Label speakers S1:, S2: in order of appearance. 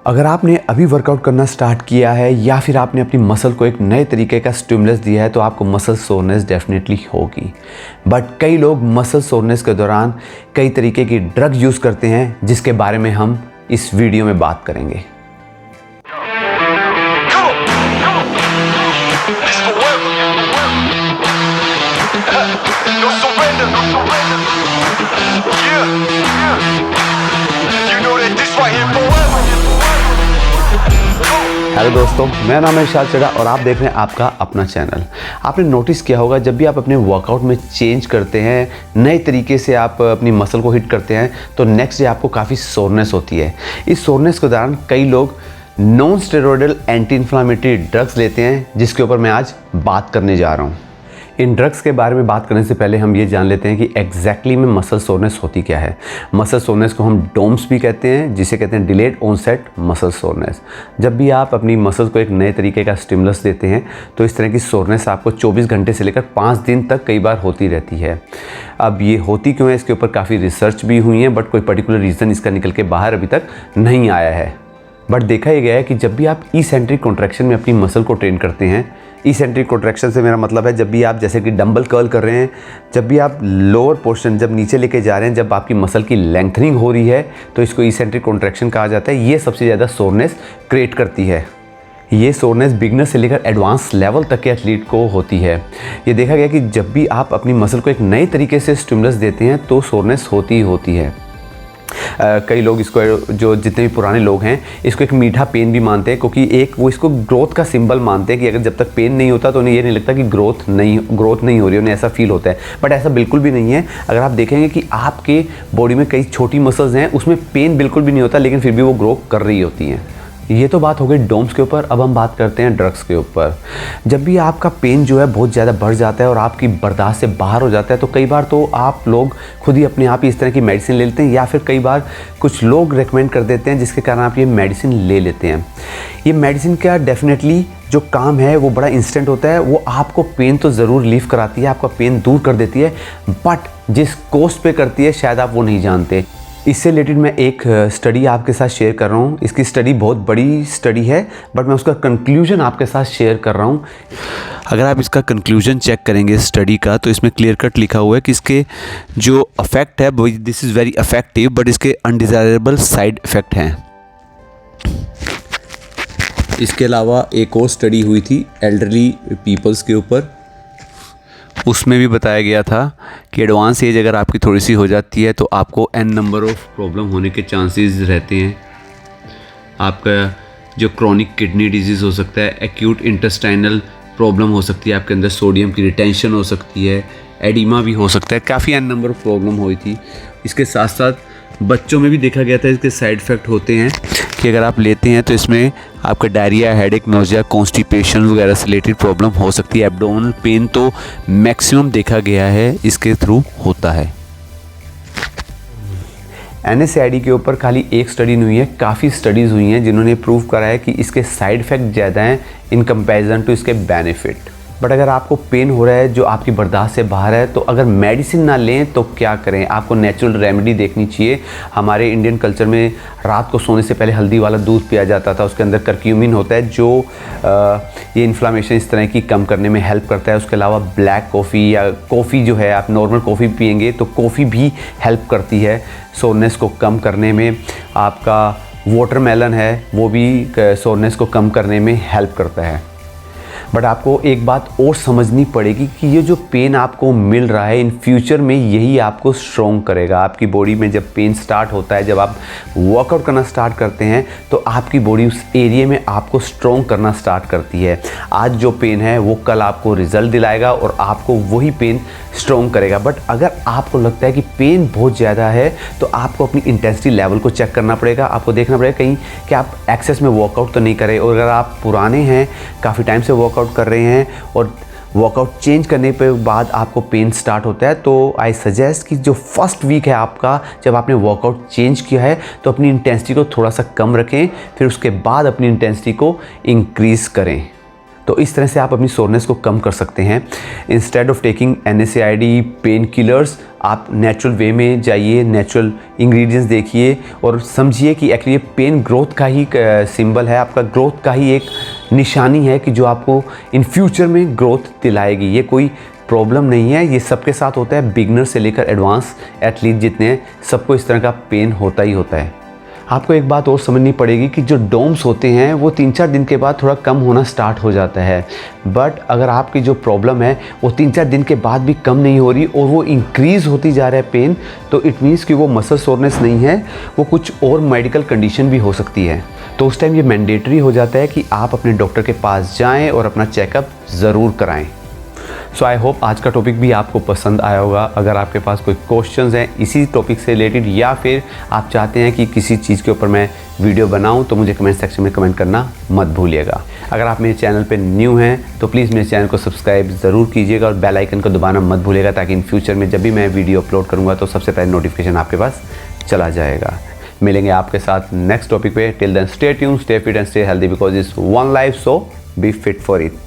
S1: अगर आपने अभी वर्कआउट करना स्टार्ट किया है या फिर आपने अपनी मसल को एक नए तरीके का स्टिमुलस दिया है तो आपको मसल सोरनेस डेफिनेटली होगी। बट कई लोग मसल सोरनेस के दौरान कई तरीके की ड्रग यूज़ करते हैं, जिसके बारे में हम इस वीडियो में बात करेंगे। हेलो दोस्तों, मेरा नाम है इरशाद चड्ढा और आप देख रहे हैं आपका अपना चैनल। आपने नोटिस किया होगा जब भी आप अपने वर्कआउट में चेंज करते हैं, नए तरीके से आप अपनी मसल को हिट करते हैं तो नेक्स्ट डे आपको काफ़ी सोरनेस होती है। इस सोरनेस के दौरान कई लोग non steroidal anti inflammatory drugs लेते हैं, जिसके ऊपर मैं आज बात करने जा रहा हूँ। इन ड्रग्स के बारे में बात करने से पहले हम ये जान लेते हैं कि एग्जैक्टली में मसल सोरनेस होती क्या है। मसल सोरनेस को हम डोम्स भी कहते हैं, जिसे कहते हैं डिलेड ऑनसेट मसल सोरनेस। जब भी आप अपनी मसल को एक नए तरीके का स्टिमुलस देते हैं तो इस तरह की सोरनेस आपको 24 घंटे से लेकर 5 दिन तक कई बार होती रहती है। अब ये होती क्यों है, इसके ऊपर काफ़ी रिसर्च भी हुई है, बट कोई पर्टिकुलर रीज़न इसका निकल के बाहर अभी तक नहीं आया है। बट देखा ही गया है कि जब भी आप इसेंट्रिक कॉन्ट्रैक्शन में अपनी मसल को ट्रेन करते हैं, इसेंट्रिक कॉन्ट्रैक्शन से मेरा मतलब है जब भी आप जैसे कि डंबल कर्ल कर रहे हैं, जब भी आप लोअर पोर्शन जब नीचे लेके जा रहे हैं, जब आपकी मसल की लेंथनिंग हो रही है तो इसको इसेंट्रिक कॉन्ट्रैक्शन कहा जाता है। ये सबसे ज़्यादा सोरनेस क्रिएट करती है। ये सोरनेस बिगनर से लेकर एडवांस लेवल तक के एथलीट को होती है। ये देखा गया कि जब भी आप अपनी मसल को एक नए तरीके से स्टिमुलस देते हैं तो सोरनेस होती ही होती है। कई लोग इसको, जो जितने भी पुराने लोग हैं, इसको एक मीठा पेन भी मानते हैं, क्योंकि एक वो इसको ग्रोथ का सिंबल मानते हैं कि अगर जब तक पेन नहीं होता तो उन्हें ये नहीं लगता कि ग्रोथ नहीं हो रही है, उन्हें ऐसा फील होता है। बट ऐसा बिल्कुल भी नहीं है। अगर आप देखेंगे कि आपके बॉडी में कई छोटी मसल्स हैं, उसमें पेन बिल्कुल भी नहीं होता, लेकिन फिर भी वो ग्रो कर रही होती हैं। ये तो बात हो गई डोम्स के ऊपर। अब हम बात करते हैं ड्रग्स के ऊपर। जब भी आपका पेन जो है बहुत ज़्यादा बढ़ जाता है और आपकी बर्दाश्त से बाहर हो जाता है तो कई बार तो आप लोग खुद ही अपने आप ही इस तरह की मेडिसिन ले लेते हैं, या फिर कई बार कुछ लोग रेकमेंड कर देते हैं, जिसके कारण आप ये मेडिसिन ले लेते हैं। ये मेडिसिन का डेफिनेटली जो काम है वो बड़ा इंस्टेंट होता है। वो आपको पेन तो ज़रूर रिलीफ कराती है, आपका पेन दूर कर देती है, बट जिस कॉस्ट पे करती है शायद आप वो नहीं जानते। इससे रिलेटेड मैं एक स्टडी आपके साथ शेयर कर रहा हूँ। इसकी स्टडी बहुत बड़ी स्टडी है, बट मैं उसका कंक्लूजन आपके साथ शेयर कर रहा हूँ। अगर आप इसका कंक्लूजन चेक करेंगे स्टडी का तो इसमें क्लियर कट लिखा हुआ है कि इसके जो इफ़ेक्ट है वो this is very effective, but इसके अनडिज़ायरेबल साइड इफ़ेक्ट हैं। इसके अलावा एक और स्टडी हुई थी एल्डरली पीपल्स के ऊपर। उसमें भी बताया गया था कि एडवांस एज अगर आपकी थोड़ी सी हो जाती है तो आपको n नंबर ऑफ प्रॉब्लम होने के चांसेस रहते हैं। आपका जो क्रॉनिक किडनी डिजीज़ हो सकता है, एक्यूट इंटेस्टाइनल प्रॉब्लम हो सकती है, आपके अंदर सोडियम की रिटेंशन हो सकती है, एडिमा भी हो सकता है, काफ़ी n नंबर ऑफ प्रॉब्लम हुई थी। इसके साथ साथ बच्चों में भी देखा गया था इसके साइड इफ़ेक्ट होते हैं कि अगर आप लेते हैं तो इसमें आपका डायरिया, हेडेक, नोजिया, कॉन्स्टिपेशन वगैरह से रिलेटेड प्रॉब्लम हो सकती है। एब्डोमिनल पेन तो मैक्सिमम देखा गया है इसके थ्रू होता है। NSAID के ऊपर खाली एक स्टडी नहीं हुई है, काफ़ी स्टडीज़ हुई हैं जिन्होंने प्रूव करा है कि इसके साइड इफ़ेक्ट ज़्यादा हैं इन कंपैरिजन टू इसके बेनिफिट। बट अगर आपको पेन हो रहा है जो आपकी बर्दाश्त से बाहर है तो अगर मेडिसिन ना लें तो क्या करें? आपको नेचुरल रेमेडी देखनी चाहिए। हमारे इंडियन कल्चर में रात को सोने से पहले हल्दी वाला दूध पिया जाता था। उसके अंदर करक्यूमिन होता है जो ये इन्फ्लामेशन इस तरह की कम करने में हेल्प करता है। उसके अलावा ब्लैक कॉफ़ी या कॉफ़ी जो है, आप नॉर्मल कॉफ़ी पियेंगे तो कॉफ़ी भी हेल्प करती है सोरनेस को कम करने में। आपका वाटरमेलन है वो भी सोरनेस को कम करने में हेल्प करता है। बट आपको एक बात और समझनी पड़ेगी कि ये जो पेन आपको मिल रहा है इन फ्यूचर में यही आपको स्ट्रॉन्ग करेगा। आपकी बॉडी में जब पेन स्टार्ट होता है, जब आप वर्कआउट करना स्टार्ट करते हैं तो आपकी बॉडी उस एरिया में आपको स्ट्रॉन्ग करना स्टार्ट करती है। आज जो पेन है वो कल आपको रिजल्ट दिलाएगा और आपको वही पेन स्ट्रॉन्ग करेगा। बट अगर आपको लगता है कि पेन बहुत ज़्यादा है तो आपको अपनी इंटेंसिटी लेवल को चेक करना पड़ेगा। आपको देखना पड़ेगा कहीं कि आप एक्सेस में वर्कआउट तो नहीं करें, और अगर आप पुराने हैं, काफ़ी टाइम से वर्कआउट कर रहे हैं और वर्कआउट चेंज करने पे बाद आपको पेन स्टार्ट होता है तो आई सजेस्ट कि जो फर्स्ट वीक है आपका, जब आपने वर्कआउट चेंज किया है तो अपनी इंटेंसिटी को थोड़ा सा कम रखें, फिर उसके बाद अपनी इंटेंसिटी को इंक्रीज़ करें। तो इस तरह से आप अपनी सोरनेस को कम कर सकते हैं। Instead of taking NSAID pain killers, आप नेचुरल वे में जाइए, नेचुरल इंग्रेडिएंट्स देखिए और समझिए कि एक्चुअली ये पेन ग्रोथ का ही सिंबल है, आपका ग्रोथ का ही एक निशानी है कि जो आपको इन फ्यूचर में ग्रोथ दिलाएगी। ये कोई प्रॉब्लम नहीं है, ये सबके साथ होता है, बिगनर से लेकर एडवांस एथलीट जितने हैं सबको इस तरह का पेन होता ही होता है। आपको एक बात और समझनी पड़ेगी कि जो डोम्स होते हैं वो 3-4 दिन के बाद थोड़ा कम होना स्टार्ट हो जाता है, बट अगर आपकी जो प्रॉब्लम है वो 3-4 दिन के बाद भी कम नहीं हो रही और वो इंक्रीज़ होती जा रहा है पेन, तो इट मीन्स कि वो मसल सोरनेस नहीं है, वो कुछ और मेडिकल कंडीशन भी हो सकती है। तो उस टाइम ये मैंडेटरी हो जाता है कि आप अपने डॉक्टर के पास जाएँ और अपना चेकअप ज़रूर कराएँ। सो आई होप आज का टॉपिक भी आपको पसंद आया होगा। अगर आपके पास कोई क्वेश्चंस हैं इसी टॉपिक से रिलेटेड या फिर आप चाहते हैं कि किसी चीज़ के ऊपर मैं वीडियो बनाऊं, तो मुझे कमेंट सेक्शन में कमेंट करना मत भूलिएगा। अगर आप मेरे चैनल पे न्यू हैं तो प्लीज़ मेरे चैनल को सब्सक्राइब ज़रूर कीजिएगा और बेल आइकन को दबाना मत भूलिएगा, ताकि इन फ्यूचर में जब भी मैं वीडियो अपलोड करूँगा तो सबसे पहले नोटिफिकेशन आपके पास चला जाएगा। मिलेंगे आपके साथ नेक्स्ट टॉपिक पे। Till then stay tuned, stay fit and stay healthy, because it's one life, so be fit for it.